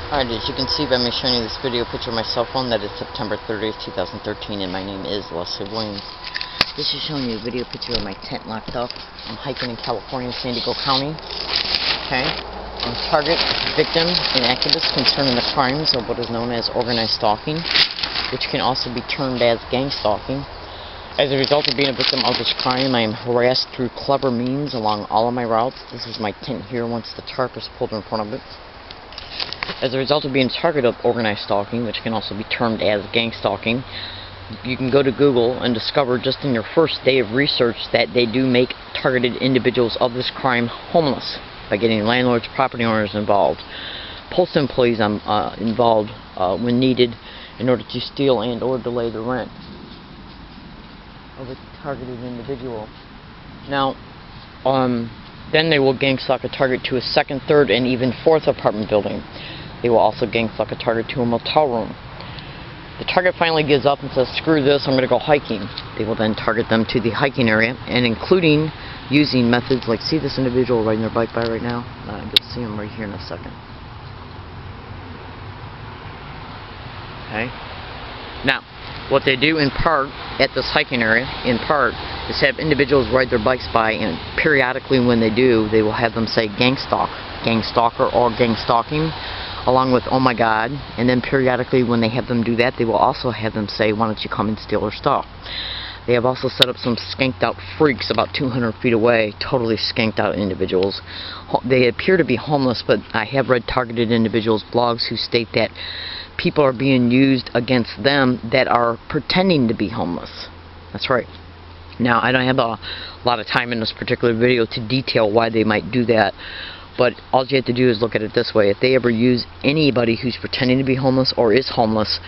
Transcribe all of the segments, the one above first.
Alright, as you can see by me showing you this video picture of my cell phone, that is September 30th, 2013, and my name is Leslie Williams. This is showing you a video picture of my tent locked up. I'm hiking in California, San Diego County. Okay? I'm target, victim, and activist concerning the crimes of what is known as organized stalking, which can also be termed as gang stalking. As a result of being a victim of this crime, I am harassed through clever means along all of my routes. This is my tent here once the tarp is pulled in front of it. As a result of being targeted of organized stalking, which can also be termed as gang stalking, you can go to Google and discover just in your first day of research that they do make targeted individuals of this crime homeless by getting landlords, property owners involved, postal employees involved when needed in order to steal and or delay the rent of a targeted individual. Now, then they will gang stalk a target to a second, third, and even fourth apartment building. They will also gang stalk a target to a motel room. The target finally gives up and says, screw this, I'm going to go hiking. They will then target them to the hiking area, and including using methods like, see this individual riding their bike by right now? You'll see him right here in a second. Okay? Now, what they do in part at this hiking area, in part, is have individuals ride their bikes by, and periodically when they do, they will have them say gang stalk, gang stalker, or gang stalking, along with oh my god, and then periodically when they have them do that, they will also have them say, why don't you come and steal our stuff. They have also set up some skanked out freaks about 200 feet away, totally skanked out individuals. They appear to be homeless, but I have read targeted individuals' blogs who state that people are being used against them that are pretending to be homeless. That's right. Now, I don't have a lot of time in this particular video to detail why they might do that, but all you have to do is look at it this way. If they ever use anybody who's pretending to be homeless or is homeless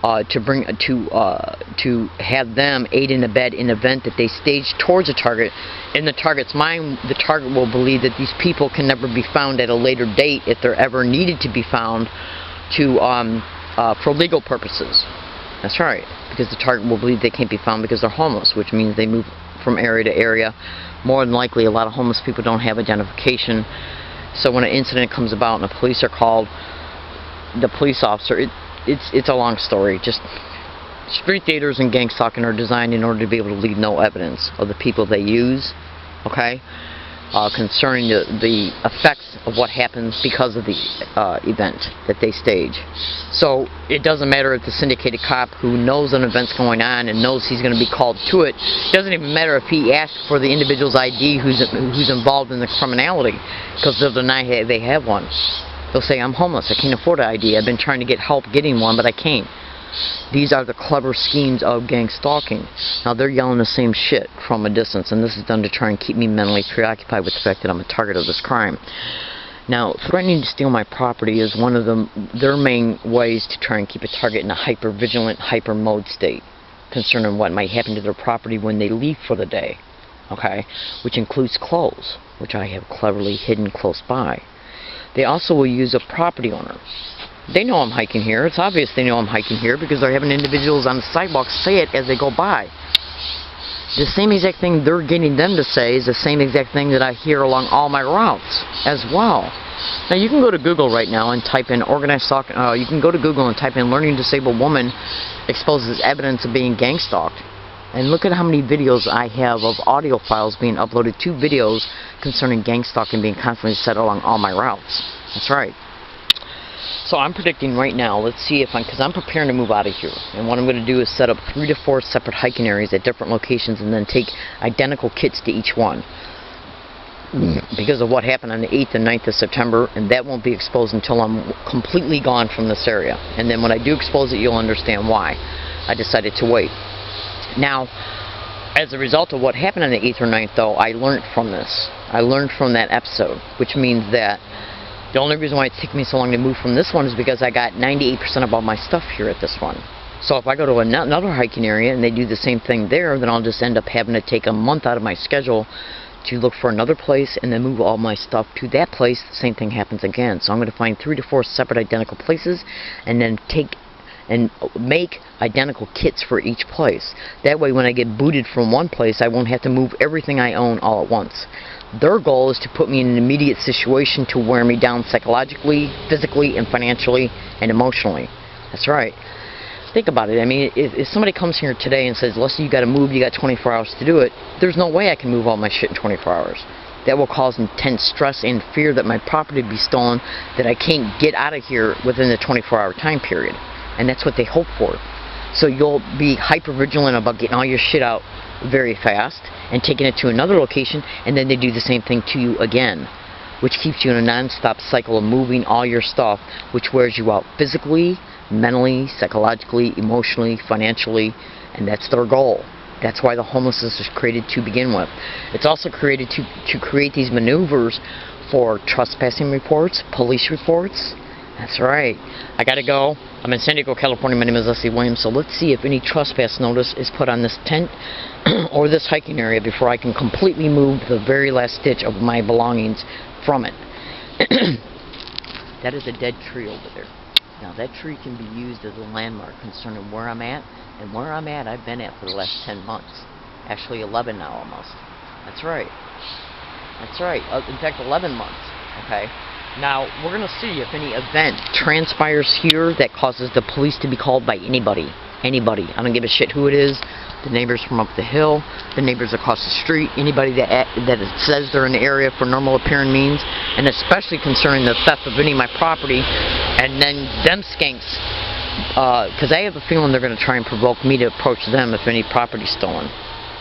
to have them aid and abet in an event that they stage towards a target, in the target's mind, the target will believe that these people can never be found at a later date if they're ever needed to be found for legal purposes. That's right, because the target will believe they can't be found because they're homeless, which means they move from area to area. More than likely, a lot of homeless people don't have identification. So when an incident comes about and the police are called, the police officer, it's a long story. Just street theaters and gang stalking are designed in order to be able to leave no evidence of the people they use, okay, concerning the effects of what happens because of the event that they stage. So it doesn't matter if the syndicated cop who knows an event's going on and knows he's going to be called to it, it doesn't even matter if he asks for the individual's ID who's involved in the criminality, because they'll deny they have one. They'll say, I'm homeless, I can't afford an ID, I've been trying to get help getting one, but I can't. These are the clever schemes of gang stalking. Now, they're yelling the same shit from a distance, and this is done to try and keep me mentally preoccupied with the fact that I'm a target of this crime. Now, threatening to steal my property is one of their main ways to try and keep a target in a hyper-vigilant, hyper-mode state concerning what might happen to their property when they leave for the day, okay, which includes clothes, which I have cleverly hidden close by. They also will use a property owner. They know I'm hiking here. It's obvious they know I'm hiking here because they're having individuals on the sidewalk say it as they go by. The same exact thing they're getting them to say is the same exact thing that I hear along all my routes as well. Now, you can go to Google right now and type in organized stalking. You can go to Google and type in learning disabled woman exposes evidence of being gang stalked. And look at how many videos I have of audio files being uploaded to videos concerning gang stalking being constantly set along all my routes. That's right. So I'm predicting right now, let's see if because I'm preparing to move out of here. And what I'm going to do is set up 3 to 4 separate hiking areas at different locations and then take identical kits to each one. Because of what happened on the 8th and 9th of September, and that won't be exposed until I'm completely gone from this area. And then when I do expose it, you'll understand why I decided to wait. Now, as a result of what happened on the 8th or 9th, though, I learned from this. I learned from that episode, which means that the only reason why it's taken me so long to move from this one is because I got 98% of all my stuff here at this one. So if I go to another hiking area and they do the same thing there, then I'll just end up having to take a month out of my schedule to look for another place and then move all my stuff to that place. The same thing happens again. So I'm going to find 3 to 4 separate identical places and then take and make identical kits for each place. That way when I get booted from one place, I won't have to move everything I own all at once. Their goal is to put me in an immediate situation to wear me down psychologically, physically, and financially, and emotionally. That's right. Think about it. I mean, if somebody comes here today and says, Leslie, you got to move, you got 24 hours to do it, there's no way I can move all my shit in 24 hours. That will cause intense stress and fear that my property will be stolen, that I can't get out of here within the 24-hour time period. And that's what they hope for. So you'll be hyper-vigilant about getting all your shit out very fast and taking it to another location, and then they do the same thing to you again, which keeps you in a non-stop cycle of moving all your stuff, which wears you out physically, mentally, psychologically, emotionally, financially, and that's their goal. That's why the homelessness was created to begin with. It's also created to create these maneuvers for trespassing reports, police reports. That's right. I gotta go. I'm in San Diego, California. My name is Leslie Williams. So let's see if any trespass notice is put on this tent or this hiking area before I can completely move the very last stitch of my belongings from it. That is a dead tree over there. Now that tree can be used as a landmark concerning where I'm at, and where I'm at I've been at for the last 10 months. Actually 11 now almost. That's right. That's right. In fact 11 months. Okay. Now we're going to see if any event transpires here that causes the police to be called by anybody. Anybody. I don't give a shit who it is. The neighbors from up the hill, the neighbors across the street, anybody that says they're in the area for normal appearing means, and especially concerning the theft of any of my property, and then them skanks, because I have a feeling they're going to try and provoke me to approach them if any property's stolen,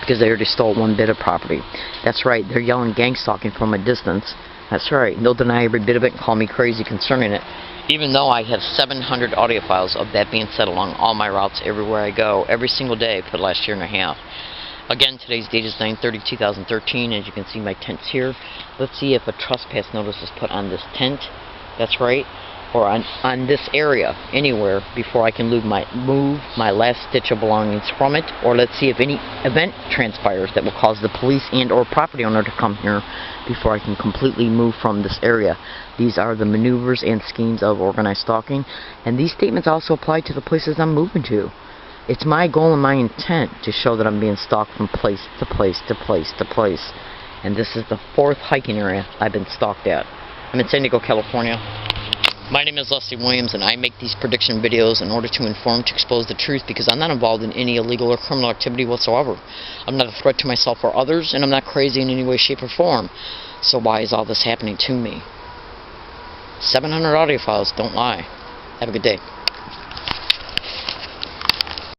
because they already stole one bit of property. That's right, they're yelling gang stalking from a distance. That's right, they'll deny every bit of it and call me crazy concerning it, even though I have 700 audio files of that being said along all my routes everywhere I go, every single day for the last year and a half. Again, today's date is 9/30/2013. As you can see, my tent's here. Let's see if a trespass notice is put on this tent. That's right. Or on this area, anywhere, before I can move my last stitch of belongings from it. Or let's see if any event transpires that will cause the police and or property owner to come here before I can completely move from this area. These are the maneuvers and schemes of organized stalking, and these statements also apply to the places I'm moving to. It's my goal and my intent to show that I'm being stalked from place to place to place to place. And this is the 4th hiking area I've been stalked at. I'm in San Diego, California. My name is Leslie Williams, and I make these prediction videos in order to inform, to expose the truth, because I'm not involved in any illegal or criminal activity whatsoever. I'm not a threat to myself or others, and I'm not crazy in any way, shape, or form. So why is all this happening to me? 700 audio files, don't lie. Have a good day.